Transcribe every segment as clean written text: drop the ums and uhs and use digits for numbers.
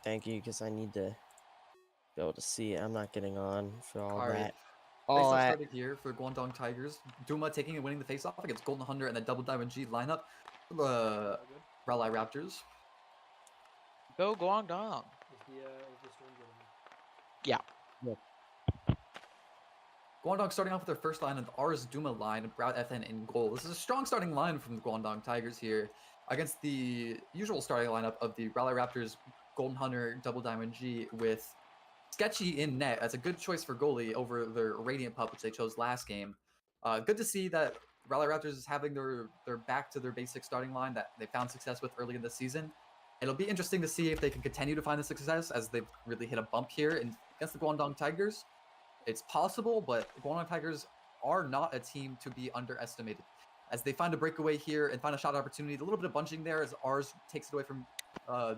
Thank you, because I need to be able to see. I'm not getting on for all All right. that. All Face-off that. started here for Guangdong Tigers. Duma taking and winning the face-off against Golden Hunter and the Double Diamond G lineup for the Raleigh Raptors. Go Guangdong. Is the stream getting me? Yeah. Yep. Guangdong starting off with their first line of the Rs Duma line, Brown FN in goal. This is a strong starting line from the Guangdong Tigers here against the usual starting lineup of the Raleigh Raptors, Golden Hunter, Double Diamond G with Sketchy in net. That's a good choice for goalie over their Radiant Pup, which they chose last game. Good to see that Raleigh Raptors is having their back to their basic starting line that they found success with early in the season. It'll be interesting to see if they can continue to find the success as they've really hit a bump here against the Guangdong Tigers. It's possible, but the Guangdong Tigers are not a team to be underestimated. As they find a breakaway here and find a shot opportunity, a little bit of bunching there as Rs takes it away from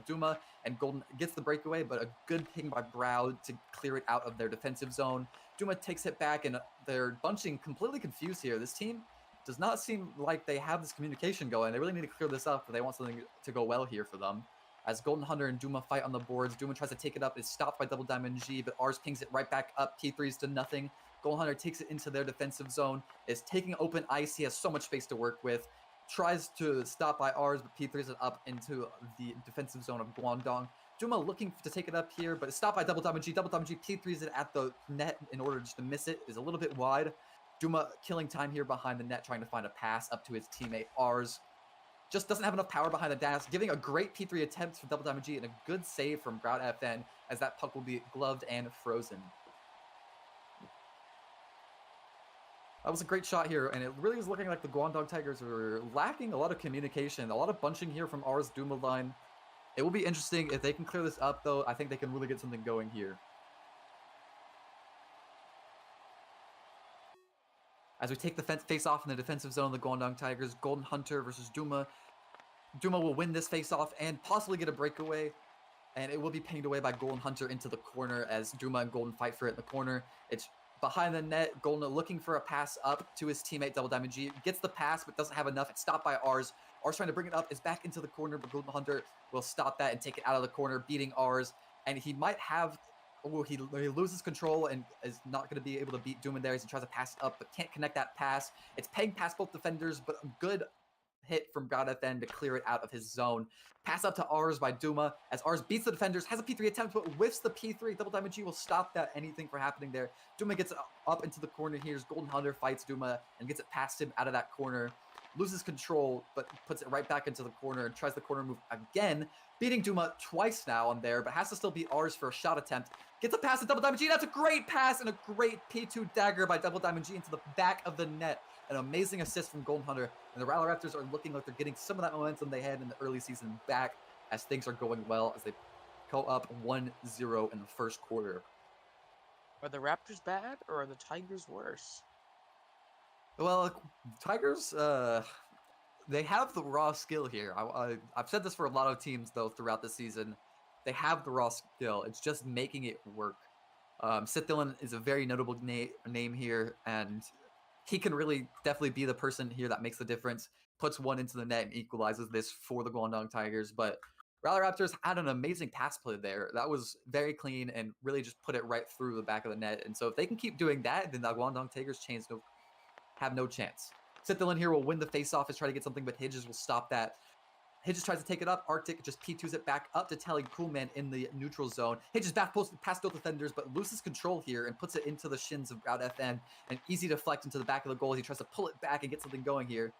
Duma, and Golden gets the breakaway, but a good ping by Brow to clear it out of their defensive zone. Duma takes it back, and they're bunching completely confused here. This team does not seem like they have this communication going. They really need to clear this up if they want something to go well here for them. As Golden Hunter and Duma fight on the boards, Duma tries to take it up, is stopped by Double Diamond G, but Rs pings it right back up, P3s to nothing. Golden Hunter takes it into their defensive zone, is taking open ice, he has so much space to work with, tries to stop by Rs, but P3s it up into the defensive zone of Guangdong. Duma looking to take it up here, but it's stopped by Double Diamond G. Double Diamond G P3s it at the net in order just to miss it, is a little bit wide. Duma killing time here behind the net, trying to find a pass up to his teammate Rs. Just doesn't have enough power behind the dash, giving a great P3 attempt for Double Diamond G and a good save from Grout FN as that puck will be gloved and frozen. That was a great shot here, and it really is looking like the Guangdong Tigers are lacking a lot of communication, a lot of bunching here from Rs Duma line. It will be interesting if they can clear this up, though. I think they can really get something going here. As we take the face-off in the defensive zone of the Guangdong Tigers, Golden Hunter versus Duma. Duma will win this face-off and possibly get a breakaway, and it will be pinged away by Golden Hunter into the corner as Duma and Golden fight for it in the corner. It's behind the net, Golden looking for a pass up to his teammate Double Diamond G. Gets the pass, but doesn't have enough. It's stopped by Rs. Rs trying to bring it up, is back into the corner, but Golden Hunter will stop that and take it out of the corner, beating Rs. And he might have... Oh, he loses control and is not going to be able to beat Duma there as he tries to pass it up, but can't connect that pass. It's pegged past both defenders, but a good hit from Grout FN to clear it out of his zone. Pass up to Rs by Duma as Rs beats the defenders, has a P3 attempt, but whiffs the P3. Double Diamond G will stop that anything from happening there. Duma gets it up into the corner here as Golden Hunter fights Duma and gets it past him out of that corner. Loses control, but puts it right back into the corner and tries the corner move again, beating Duma twice now on there, but has to still beat Rs for a shot attempt. Gets a pass to Double Diamond G. That's a great pass and a great P2 dagger by Double Diamond G into the back of the net. An amazing assist from Golden Hunter, and the Raleigh Raptors are looking like they're getting some of that momentum they had in the early season back as things are going well as they go up 1-0 in the first quarter. Are the Raptors bad or are the Tigers worse? Well, Tigers, they have the raw skill here. I've said this for a lot of teams, though, throughout the season. They have the raw skill. It's just making it work. Sithilin is a very notable name here, and he can really definitely be the person here that makes the difference, puts one into the net and equalizes this for the Guangdong Tigers. But Raleigh Raptors had an amazing pass play there. That was very clean and really just put it right through the back of the net. And so if they can keep doing that, then the Guangdong Tigers have no chance. Sithilin here will win the face-off and try to get something, but Hedges will stop that. Hedges tries to take it up. Arctic just P2s it back up to Telling Coolman in the neutral zone. Hedges back post past both defenders, but loses control here and puts it into the shins of Grout FN. And easy deflect into the back of the goal. He tries to pull it back and get something going here.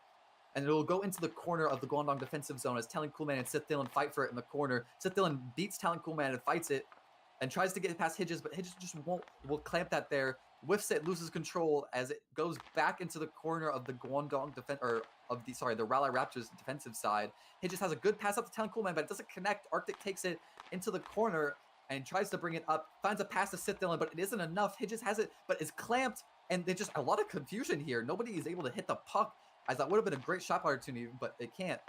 And it will go into the corner of the Guangdong defensive zone as Telling Coolman and Sithilin fight for it in the corner. Sithilin beats Telling Coolman and fights it and tries to get it past Hedges, but Hedges just will clamp that there. Whiffs it, loses control as it goes back into the corner of the Guangdong the Raleigh Raptors defensive side. Hedges has a good pass up to Town Coolman, but it doesn't connect. Arctic takes it into the corner and tries to bring it up. Finds a pass to Sithilin, but it isn't enough. Hedges has it, but is clamped, and there's just a lot of confusion here. Nobody is able to hit the puck, as that would have been a great shot opportunity, but they can't.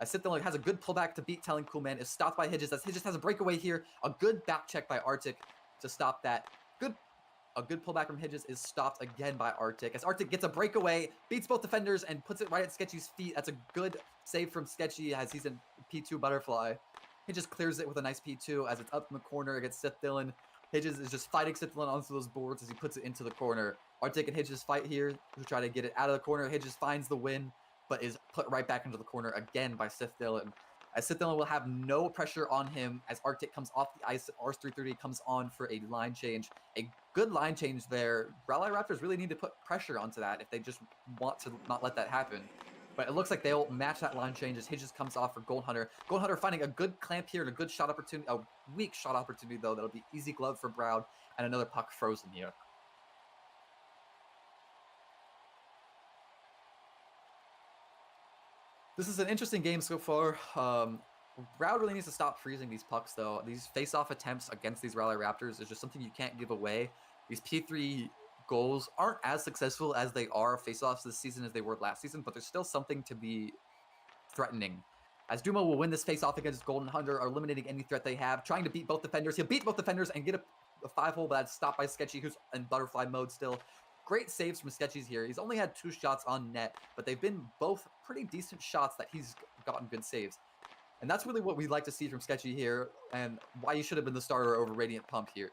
As Sithilin has a good pullback to beat Telling Coolman, is stopped by Hedges, as Hedges has a breakaway here. A good back check by Arctic to stop that. A good pullback from Hedges is stopped again by Arctic. As Arctic gets a breakaway, beats both defenders, and puts it right at Sketchy's feet. That's a good save from Sketchy as he's in P2 Butterfly. Hedges clears it with a nice P2 as it's up in the corner against Sith Dillon. Hedges is just fighting Sith Dillon onto those boards as he puts it into the corner. Arctic and Hedges fight here to try to get it out of the corner. Hedges finds the win, but is put right back into the corner again by Sith Dillon. As Sith Dillon will have no pressure on him as Arctic comes off the ice. Ars330 comes on for a line change. A good line change there. Rally Raptors really need to put pressure onto that if they just want to not let that happen. But it looks like they'll match that line change as Hedges comes off for Golden Hunter. Golden Hunter finding a good clamp here and a good shot opportunity. A weak shot opportunity, though. That'll be easy glove for Brown and another puck frozen here. This is an interesting game so far. Brown really needs to stop freezing these pucks, though. These face-off attempts against these Rally Raptors is just something you can't give away. These P3 goals aren't as successful as they are face-offs this season as they were last season, but there's still something to be threatening. As Duma will win this face-off against Golden Hunter, are eliminating any threat they have, trying to beat both defenders. He'll beat both defenders and get a 5-hole, but that's stopped by Sketchy, who's in butterfly mode still. Great saves from Sketchy's here. He's only had 2 shots on net, but they've been both pretty decent shots that he's gotten good saves. And that's really what we'd like to see from Sketchy here, and why he should have been the starter over Radiant Pup here.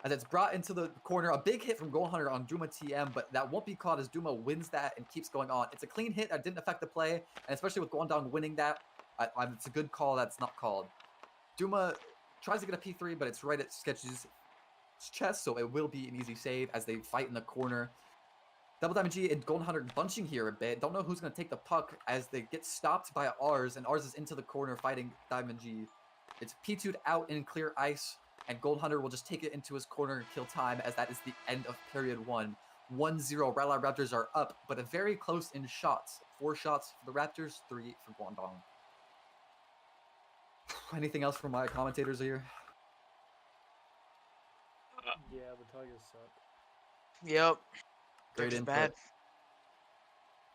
As it's brought into the corner, a big hit from Golden Hunter on Duma TM, but that won't be caught as Duma wins that and keeps going on. It's a clean hit that didn't affect the play, and especially with Guangdong winning that, it's a good call that's not called. Duma tries to get a P3, but it's right at Sketchy's chest, so it will be an easy save as they fight in the corner. Double Diamond G and Golden Hunter bunching here a bit. Don't know who's going to take the puck as they get stopped by Ars, and Ars is into the corner fighting Diamond G. It's P2'd out in clear ice, and Golden Hunter will just take it into his corner and kill time as that is the end of period 1. 1-0, Rally Raptors are up, but a very close in shots. 4 shots for the Raptors, 3 for Guangdong. Anything else from my commentators here? Yeah, the Tigers suck. Yep. Great They're input. bad.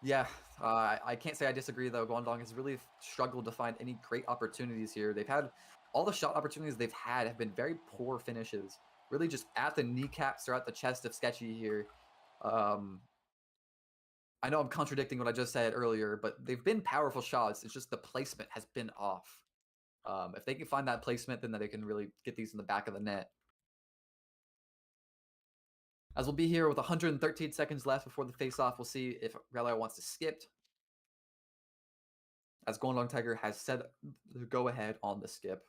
Yeah, I can't say I disagree, though. Guangdong has really struggled to find any great opportunities here. They've had all the shot opportunities they've had have been very poor finishes. Really just at the kneecaps or at the chest of Sketchy here. I know I'm contradicting what I just said earlier, but they've been powerful shots. It's just the placement has been off. If they can find that placement, then they can really get these in the back of the net. As we'll be here with 113 seconds left before the face-off, we'll see if Rally wants to skip. As Guangdong Tiger has said the go-ahead on the skip.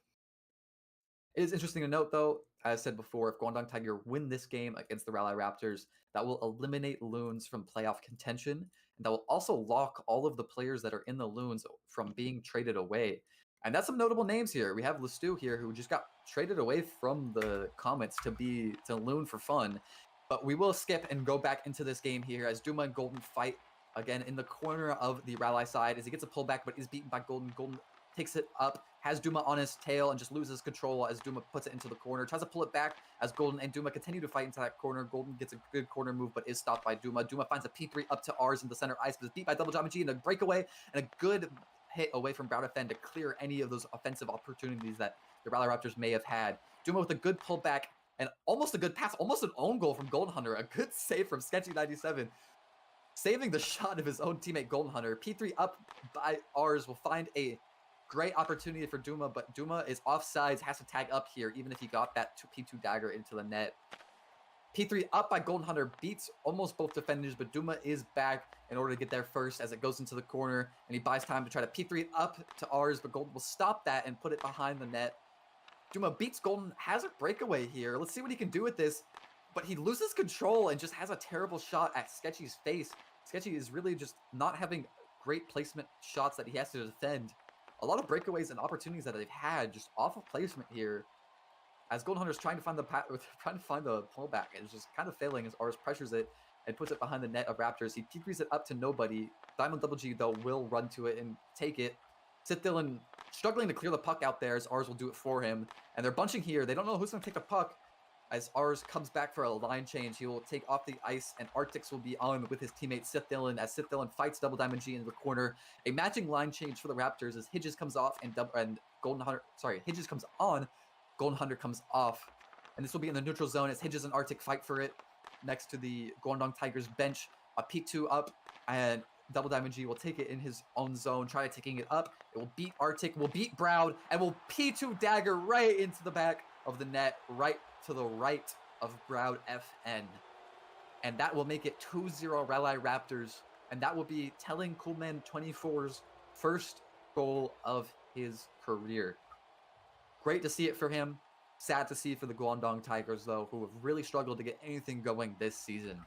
It is interesting to note, though, as said before, if Guangdong Tiger win this game against the Rally Raptors, that will eliminate Loons from playoff contention, and that will also lock all of the players that are in the Loons from being traded away. And that's some notable names here. We have Lestu here, who just got traded away from the Comets to Loon for fun. But we will skip and go back into this game here as Duma and Golden fight again in the corner of the Rally side as he gets a pullback but is beaten by Golden. Golden takes it up, has Duma on his tail, and just loses control as Duma puts it into the corner. Tries to pull it back as Golden and Duma continue to fight into that corner. Golden gets a good corner move but is stopped by Duma. Duma finds a P3 up to Ars in the center ice but is beat by Double Diamond G in a breakaway and a good hit away from Brown Defend to clear any of those offensive opportunities that the Rally Raptors may have had. Duma with a good pullback and almost a good pass, almost an own goal from Golden Hunter. A good save from Sketchy97, saving the shot of his own teammate Golden Hunter. P3 up by Ars will find a great opportunity for Duma, but Duma is offsides, has to tag up here, even if he got that P2 dagger into the net. P3 up by Golden Hunter, beats almost both defenders, but Duma is back in order to get there first as it goes into the corner, and he buys time to try to P3 up to Ars, but Golden will stop that and put it behind the net. Duma beats Golden, has a breakaway here. Let's see what he can do with this. But he loses control and just has a terrible shot at Sketchy's face. Sketchy is really just not having great placement shots that he has to defend. A lot of breakaways and opportunities that they've had just off of placement here. As Golden Hunter's trying to find the pullback, and it's just kind of failing as Ars pressures it and puts it behind the net of Raptors. He P3s it up to nobody. Diamond Double G, though, will run to it and take it. Sith Dillon struggling to clear the puck out there as Ars will do it for him. And they're bunching here. They don't know who's going to take the puck. As Ars comes back for a line change, he will take off the ice, and Arctics will be on with his teammate Sith Dillon as Sith Dillon fights Double Diamond G into the corner. A matching line change for the Raptors as Hedges comes off and Hedges comes on, Golden Hunter comes off. And this will be in the neutral zone as Hedges and Arctic fight for it next to the Guangdong Tigers bench. A P2 up, and Double Diamond G will take it in his own zone, try taking it up. It will beat Arctic, will beat Brown, and will P2 dagger right into the back of the net, right to the right of Brown FN. And that will make it 2-0 Rally Raptors. And that will be Telling Coolman 24's first goal of his career. Great to see it for him. Sad to see for the Guangdong Tigers, though, who have really struggled to get anything going this season.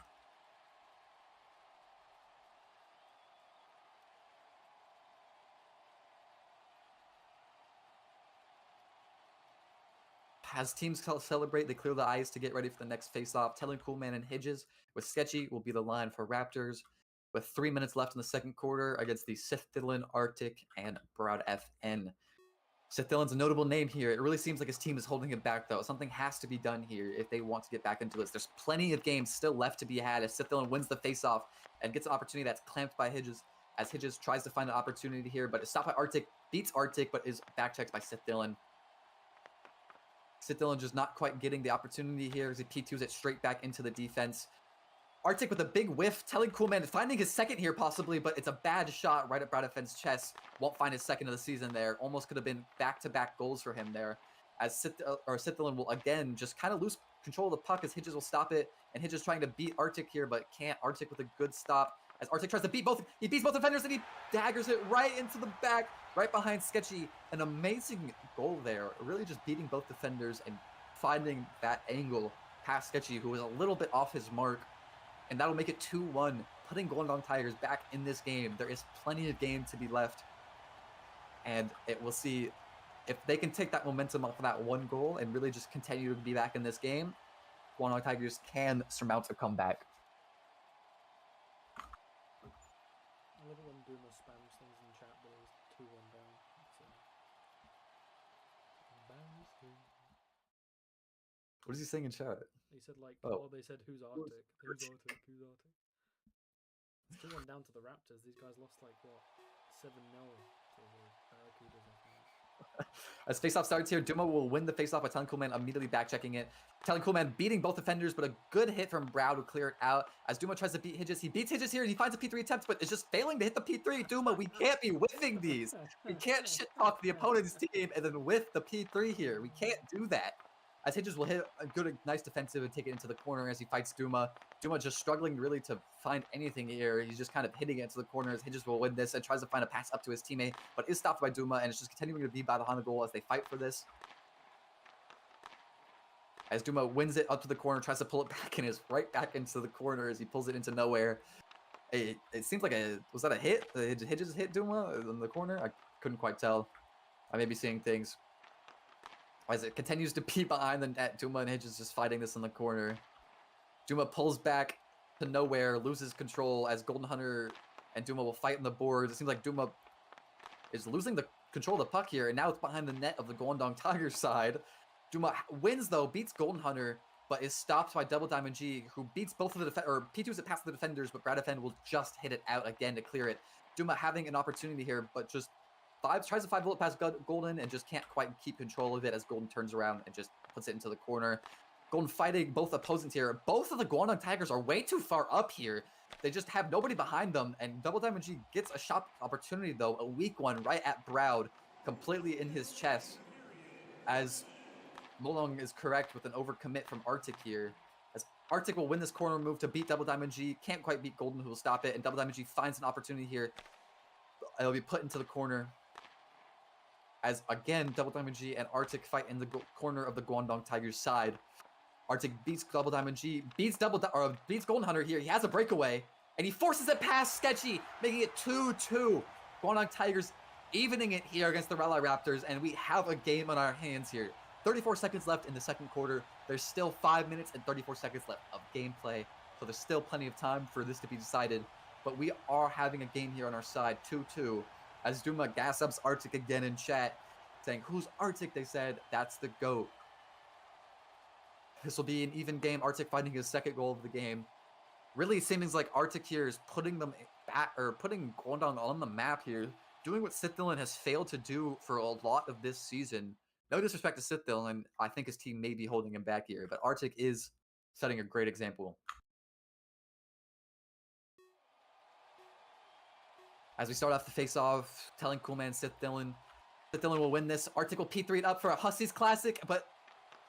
As teams celebrate, they clear the ice to get ready for the next face-off. Telling Coolman and Hedges with Sketchy will be the line for Raptors. With 3 minutes left in the second quarter against the Sith-Dillon, Arctic, and Broad FN. Sith-Dillon's a notable name here. It really seems like his team is holding him back, though. Something has to be done here if they want to get back into this. There's plenty of games still left to be had as Sith-Dillon wins the face-off and gets an opportunity that's clamped by Hedges, as Hedges tries to find an opportunity here, but is stopped by Arctic, beats Arctic, but is backchecked by Sith-Dillon. Sith-Dillon just not quite getting the opportunity here as he P2s it straight back into the defense. Arctic with a big whiff, Telling Coolman finding his second here possibly, but it's a bad shot right at Brad FN's chest. Won't find his second of the season there. Almost could have been back-to-back goals for him there. As Sith-Dillon will again just kind of lose control of the puck as Hedges will stop it. And Hedges trying to beat Arctic here, but can't. Arctic with a good stop. As Arctic tries to beat both, he beats both defenders and he daggers it right into the back, right behind Sketchy. An amazing goal there. Really just beating both defenders and finding that angle past Sketchy, who was a little bit off his mark. And that'll make it 2-1, putting Guangdong Tigers back in this game. There is plenty of game to be left. And we'll see if they can take that momentum off of that one goal and really just continue to be back in this game. Guangdong Tigers can surmount a comeback. I love it when Duma spams things in chat, but it was 2-1 down. So. What is he saying in chat? He said like, Oh. they said who's Arctic? Who's Arctic? Who's Arctic? It's 2-1 down to the Raptors. These guys lost like what 7-0 to the Barracudas, I think. As faceoff starts here, Duma will win the faceoff by Telling Coolman immediately back-checking it. Telling Coolman beating both defenders, but a good hit from Brow to clear it out. As Duma tries to beat Hedges, he beats Hedges here and he finds a P3 attempt, but is just failing to hit the P3. Duma, we can't be whiffing these. We can't shit talk the opponent's team and then whiff the P3 here. We can't do that. As Hedges will hit a good, nice defensive and take it into the corner as he fights Duma. Duma just struggling really to find anything here. He's just kind of hitting it into the corner as Hedges will win this and tries to find a pass up to his teammate, but is stopped by Duma and it's just continuing to be behind the goal as they fight for this. As Duma wins it up to the corner, tries to pull it back and is right back into the corner as he pulls it into nowhere. It seems like was that a hit? Hedges hit Duma in the corner? I couldn't quite tell. I may be seeing things. As it continues to be behind the net, Duma and Hedges just fighting this in the corner. Duma pulls back to nowhere, loses control as Golden Hunter and Duma will fight on the boards. It seems like Duma is losing the control of the puck here, and now it's behind the net of the Guangdong Tigers side. Duma wins though, beats Golden Hunter, but is stopped by Double Diamond G, who beats both of the P2s it past the defenders, but Brad FN will just hit it out again to clear it. Duma having an opportunity here, but just tries to 5-bullet past Golden and just can't quite keep control of it as Golden turns around and just puts it into the corner. Golden fighting both opponents here. Both of the Guangdong Tigers are way too far up here. They just have nobody behind them, and Double Diamond G gets a shot opportunity though, a weak one right at Browd, completely in his chest, as Molong is correct with an overcommit from Arctic here. As Arctic will win this corner move to beat Double Diamond G, can't quite beat Golden, who will stop it, and Double Diamond G finds an opportunity here. It'll be put into the corner. As again, Double Diamond G and Arctic fight in the corner of the Guangdong Tigers side. Arctic beats Double Diamond G, beats Golden Hunter here. He has a breakaway, and he forces it past Sketchy, making it 2-2. Guangdong Tigers evening it here against the Rally Raptors, and we have a game on our hands here. 34 seconds left in the second quarter. There's still 5 minutes and 34 seconds left of gameplay, so there's still plenty of time for this to be decided. But we are having a game here on our side, 2-2. As Duma gas ups Arctic again in chat, saying, "Who's Arctic?" They said, "That's the GOAT." This will be an even game. Arctic finding his second goal of the game. Really seems like Arctic here is putting them back, or putting Guangdong on the map here, doing what Sith-Dillon has failed to do for a lot of this season. No disrespect to Sith-Dillon, I think his team may be holding him back here, but Arctic is setting a great example. As we start off the face-off, telling Coolman Sith Dylan will win this. Arctic will P3 it up for a Hussies Classic, but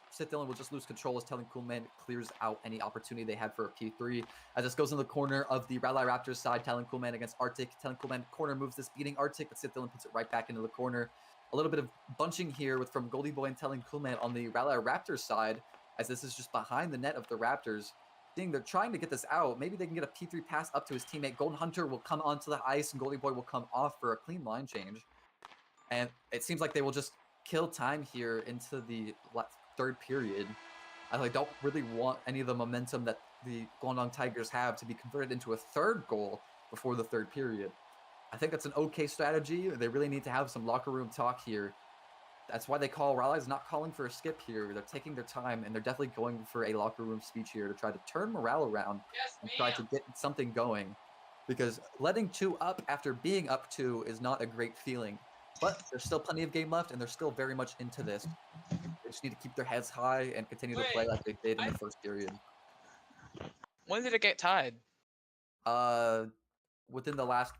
Sith Dylan will just lose control as Telling Coolman clears out any opportunity they had for a P3. As this goes in the corner of the Rally Raptors side, Telling Coolman against Arctic. Telling Coolman corner moves this, beating Arctic, but Sith Dylan puts it right back into the corner. A little bit of bunching here from Goldie Boy and Telling Coolman on the Rally Raptors side, as this is just behind the net of the Raptors. Seeing they're trying to get this out, maybe they can get a P3 pass up to his teammate. Golden Hunter will come onto the ice, and Goldie Boy will come off for a clean line change. And it seems like they will just kill time here into the third period. I don't really want any of the momentum that the Guangdong Tigers have to be converted into a third goal before the third period. I think that's an okay strategy. They really need to have some locker room talk here. That's why they call Raleigh's not calling for a skip here. They're taking their time, and they're definitely going for a locker room speech here to try to turn morale around and try to get something going. Because letting 2 up after being up 2 is not a great feeling. But there's still plenty of game left, and they're still very much into this. They just need to keep their heads high and continue to play like they did in the first period. When did it get tied? Within the last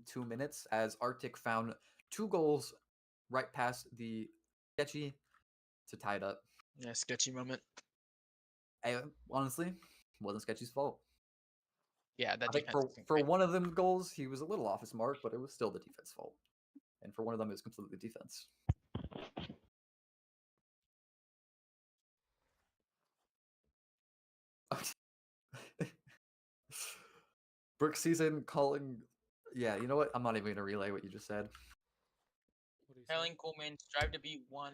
2 minutes, as Arctic found 2 goals right past the Sketchy to tie it up. Yeah, sketchy moment. Honestly, wasn't Sketchy's fault. Yeah, that I think defense isn't for great. one of them goals, he was a little off his mark, but it was still the defense fault. And for one of them, it was completely defense. Brook season calling. Yeah, you know what? I'm not even gonna relay what you just said. What do you say? Telling Coleman strive to be one.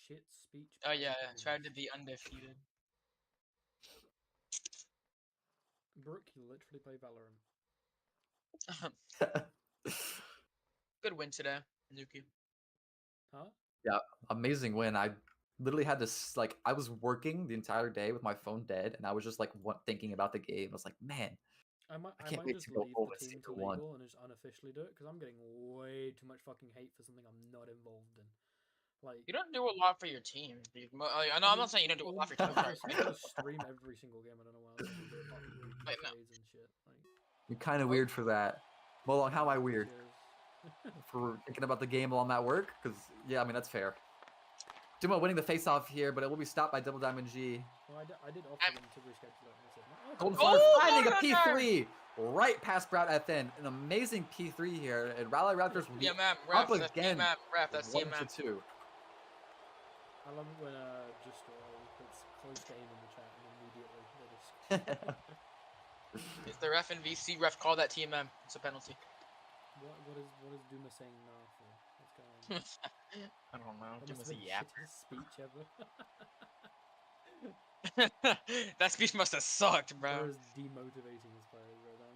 Shit speech. Oh yeah, patterns. strive to be undefeated. Brooke, you literally play Valorant. Good win today, Nuki. Huh? Yeah, amazing win. I literally had to I was working the entire day with my phone dead, and I was just thinking about the game. I was like, man, I might can't might wait just to go leave home the and team see to who won. legal and just unofficially do it because I'm getting way too much fucking hate for something I'm not involved in. Like, You don't do a lot for your team. Dude. I know. I I'm not saying you don't do a lot for your team. I Sorry. gotta stream every single game. I don't know why else I do apart from do Wait, no. trades and shit. Like, You're kind of weird for that. Well, how am I weird? cheers. For thinking about the game while I'm at work? Because, yeah, I mean, that's fair. Duma winning the face-off here, but it will be stopped by Double Diamond G. Well, I did offer them to reschedule it. And I said, no, Golden Oh, Fire finding a Golden P3 right past Brown FN. An amazing P3 here, and Rally Raptors will be TMM, up ref. That's again. TMM, ref. That's 1 TMM. to 2. I love it when just puts close game in the chat and immediately they just. It's the ref and VC ref call that TMM. It's a penalty. What is Duma saying now for? What's going on? I don't know. That Give must us a have been the yap. shittest speech ever. That speech must have sucked, bro. That was demotivating his players right now.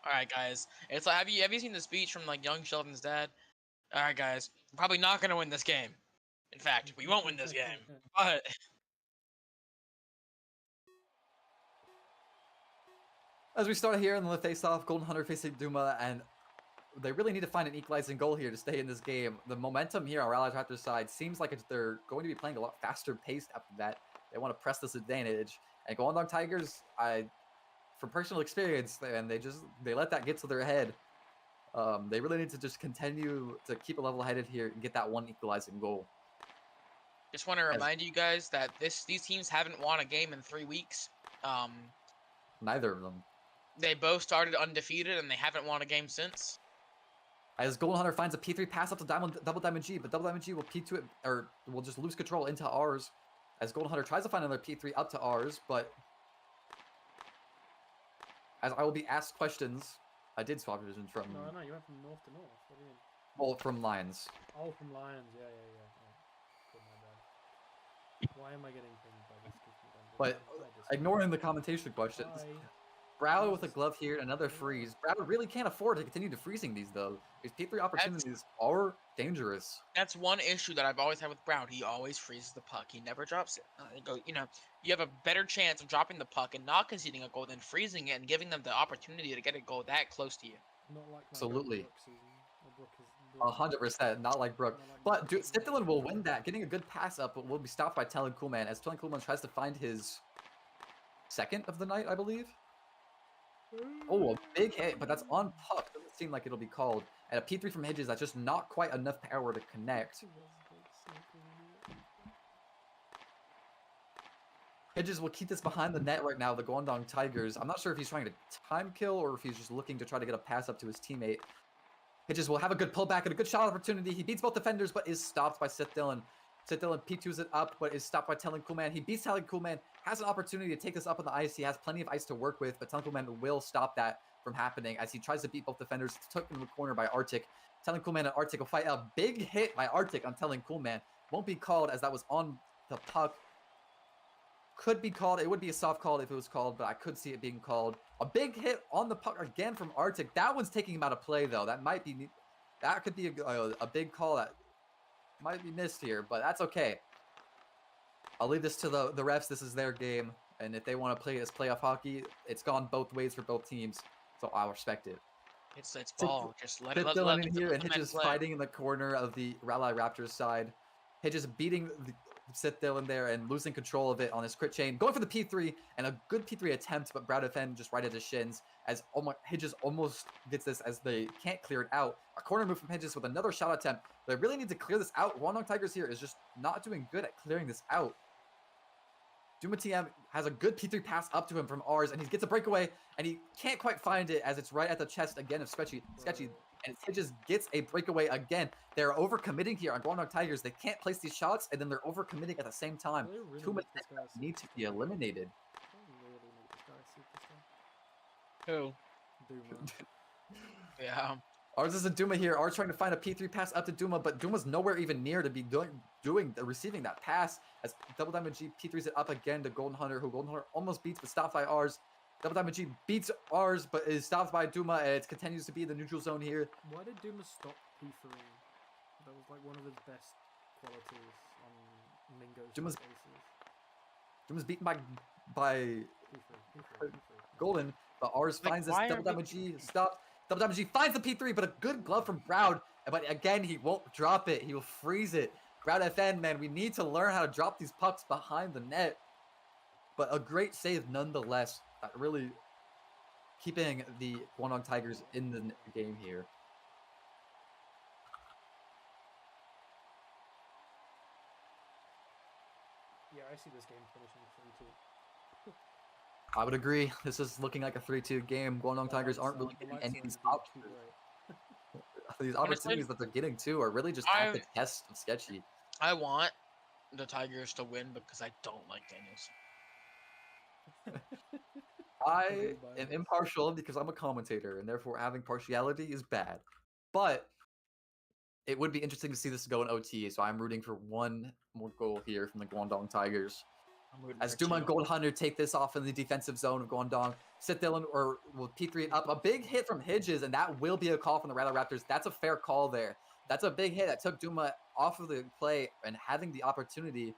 All right, guys. It's like have you seen the speech from like young Sheldon's dad? All right, guys. We're probably not gonna win this game. In fact, we won't win this game. But As we start here in the face-off, Golden Hunter facing Duma, and they really need to find an equalizing goal here to stay in this game. The momentum here on Rally Raptors' side seems like they're going to be playing a lot faster paced after that. They want to press this advantage. And Guangdong Tigers, from personal experience, and they let that get to their head. They really need to just continue to keep a level-headed here and get that one equalizing goal. just want to remind you guys that these teams haven't won a game in 3 weeks. Neither of them. They both started undefeated and they haven't won a game since. As Golden Hunter finds a P3 pass up to Double Diamond G, but Double Diamond G will P2 it, or will just lose control into ours. As Golden Hunter tries to find another P3 up to ours, but as I will be asked questions, I did swap positions from, No, you went from north to north. What do you mean? well, from Lions. Oh, from Lions. Yeah. Good, my bad. Why am I getting pinged by this? But ignoring the commentation questions, Browder with a glove here, and another freeze. Browder really can't afford to continue defreezing these, though. These P3 opportunities are dangerous. That's one issue that I've always had with Brown. He always freezes the puck. He never drops it. You have a better chance of dropping the puck and not conceding a goal than freezing it and giving them the opportunity to get a goal that close to you. Not like my Absolutely. Brooke season. Brooke is 100%, not like Brook. Not like But Brooke. Stithelen will win that, getting a good pass up, but will be stopped by Telling Coolman as Telling Coolman tries to find his second of the night, I believe. Oh, a big hit, but that's on puck. Doesn't seem like it'll be called. And a P3 from Hedges, that's just not quite enough power to connect. Hedges will keep this behind the net right now, the Guangdong Tigers. I'm not sure if he's trying to time kill or if he's just looking to try to get a pass up to his teammate. Hedges will have a good pullback and a good shot opportunity. He beats both defenders, but is stopped by Sith Dylan. Sith Dylan P2s it up, but is stopped by Telling Coolman. He beats Telling Coolman, has an opportunity to take this up on the ice. He has plenty of ice to work with, but Telling Coolman will stop that from happening as he tries to beat both defenders. It's took in the corner by Arctic. Telling Coolman and Arctic will fight a big hit by Arctic on Telling Coolman. Won't be called as that was on the puck. Could be called. It would be a soft call if it was called, but I could see it being called. A big hit on the puck again from Arctic. That one's taking him out of play, though. That could be a big call that might be missed here, but that's okay. I'll leave this to the refs. This is their game, and if they want to play this playoff hockey, it's gone both ways for both teams, so I'll respect it. It's ball. Just let Dylan in here, and the men Hedges play. fighting in the corner of the Rally Raptors side. Hedges beating Sith Dylan there and losing control of it on his crit chain. Going for the P3 and a good P3 attempt, but Brow defend just right at his shins as Hedges almost gets this as they can't clear it out. A corner move from Hedges with another shot attempt. They really need to clear this out. Guangdong Tigers here is just not doing good at clearing this out. Duma TM has a good P3 pass up to him from ours, and he gets a breakaway, and he can't quite find it as it's right at the chest again of Sketchy. And Hedges gets a breakaway again. They're overcommitting here on Guangdong Tigers. They can't place these shots, and then they're overcommitting at the same time. Really Two make this guy need to be eliminated. Really make this guy a superstar. Who? Duma. Yeah. Ours is a Duma here. Ours trying to find a P3 pass up to Duma, but Duma's nowhere even near to be receiving that pass. As Double Diamond G P3s it up again to Golden Hunter, who Golden Hunter almost beats, but stopped by ours. Double Diamond G beats ours, but is stopped by Duma, and it continues to be in the neutral zone here. Why did Duma stop P3? That was like one of his best qualities on Mingo's Duma's- bases. Duma's beaten by P3. Golden, but ours Like, finds this why are Double we- Diamond G stopped. Double Diamond G finds the P3, but a good glove from Brown. But again, he won't drop it. He will freeze it. Brown FN, man, we need to learn how to drop these pucks behind the net. But a great save nonetheless. Really keeping the Guangdong Tigers in the game here. Yeah, I see this game finishing 3-2. I would agree. This is looking like a 3-2 game. Guangdong Tigers aren't really getting any of these options. These opportunities that they're getting too are really just at the test of Sketchy. I want the Tigers to win because I don't like Daniels. I am impartial because I'm a commentator, and therefore having partiality is bad. But it would be interesting to see this go in OT, so I'm rooting for one more goal here from the Guangdong Tigers. As Duma and Gold Hunter take this off in the defensive zone of Guangdong, Sith Dylan will P3 it up. A big hit from Hedges, and that will be a call from the Rattle Raptors. That's a fair call there. That's a big hit that took Duma off of the play and having the opportunity.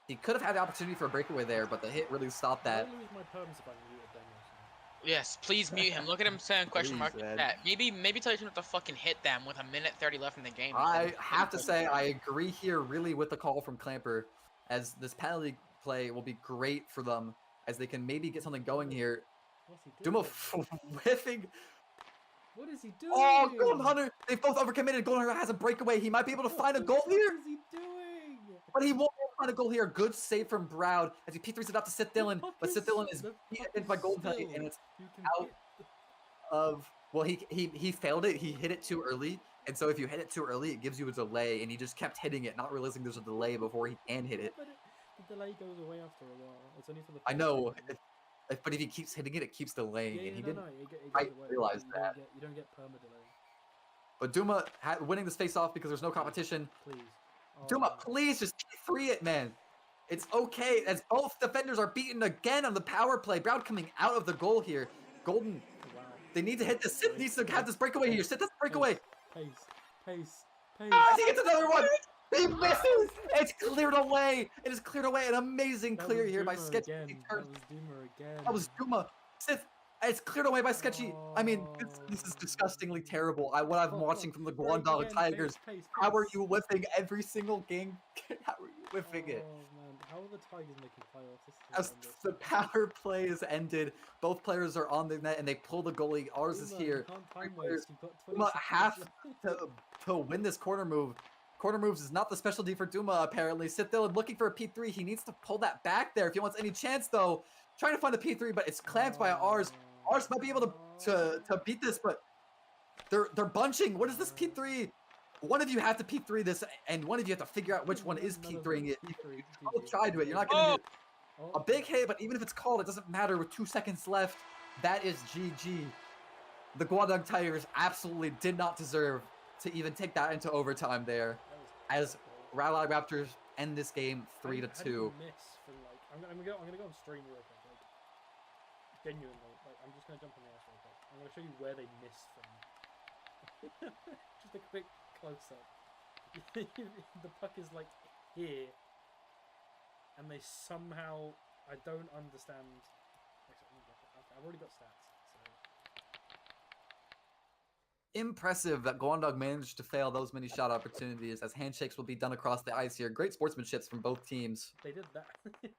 He could have had the opportunity for a breakaway there, but the hit really stopped that. I lose my perms if I muted Danielson. Yes, please mute him. Look at him saying question mark Please, in man. chat. Maybe tell you not to fucking hit them with 1:30 left in the game. I have to say, I agree here really with the call from Clamper, as this penalty play will be great for them, as they can maybe get something going here. What's he doing? Duma whiffing. What is he doing? Oh, Golden Hunter! They both overcommitted. Golden Hunter has a breakaway. He might be able to find a goal here, What is he doing? but he won't find a goal here. Good save from Brown as he P3s it up to Sith Dylan, but Sith Dylan is beaten by Golden Hunter, and it's You can out of. Well, he failed it. He hit it too early, and so if you hit it too early, it gives you a delay, and he just kept hitting it, not realizing there's a delay before he can hit it. But the delay goes away after a while. It's only for the. I first know, second. but if he keeps hitting it, it keeps delaying, and he no, didn't. no, it goes quite away. realize You that. don't get perma delay. But Duma winning this face off because there's no competition. Please. Duma, please just free it, man. It's okay as both defenders are beaten again on the power play. Brown coming out of the goal here. Golden, Wow. they need to hit this. Sith needs to have this breakaway here. Sith this breakaway. Pace. Ah, he gets another one. He misses. It's cleared away. It is cleared away. An amazing That clear was here by Duma Sketchy. again. He That turned- was Duma again. That was Duma. Sith. It's cleared away by Sketchy. I mean, this is disgustingly terrible. What I'm watching from the Break Guangdong again, Tigers. pace, How are pace. you whipping every single game? How are you? whiffing it. Oh man, how are the Tigers making playoffs? This is As horrendous. the power play is ended, both players are on the net and they pull the goalie. Ours is Uma, here. You can't time players. waste. You've got 20 Duma seconds have left. to win this corner move. Corner moves is not the specialty for Duma, apparently. Sithil looking for a P3. He needs to pull that back there if he wants any chance, though. Trying to find a P3, but it's clamped by ours. Ours might be able to beat this, but they're bunching. What is this P3? One of you have to P3 this, and one of you have to figure out which one is P3ing it. You both try to it. You're not going to get a big hit, but even if it's called, it doesn't matter with 2 seconds left. That is GG. The Guangdong Tigers absolutely did not deserve to even take that into overtime there, as Rally Raptors end this game 3-2. Miss from like I'm gonna go on stream real quick. Like genuinely, like I'm just gonna jump on the ice real quick. I'm gonna show you where they missed from. Just a quick close up. The puck is like here, and they somehow I don't understand. Actually, okay, I've already got stats. Impressive that Guangdong managed to fail those many shot opportunities, as handshakes will be done across the ice here. Great sportsmanships from both teams. They did that.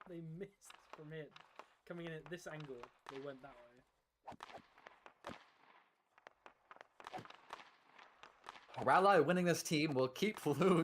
They missed from here. Coming in at this angle, they went that way. Rally winning this team will keep losing.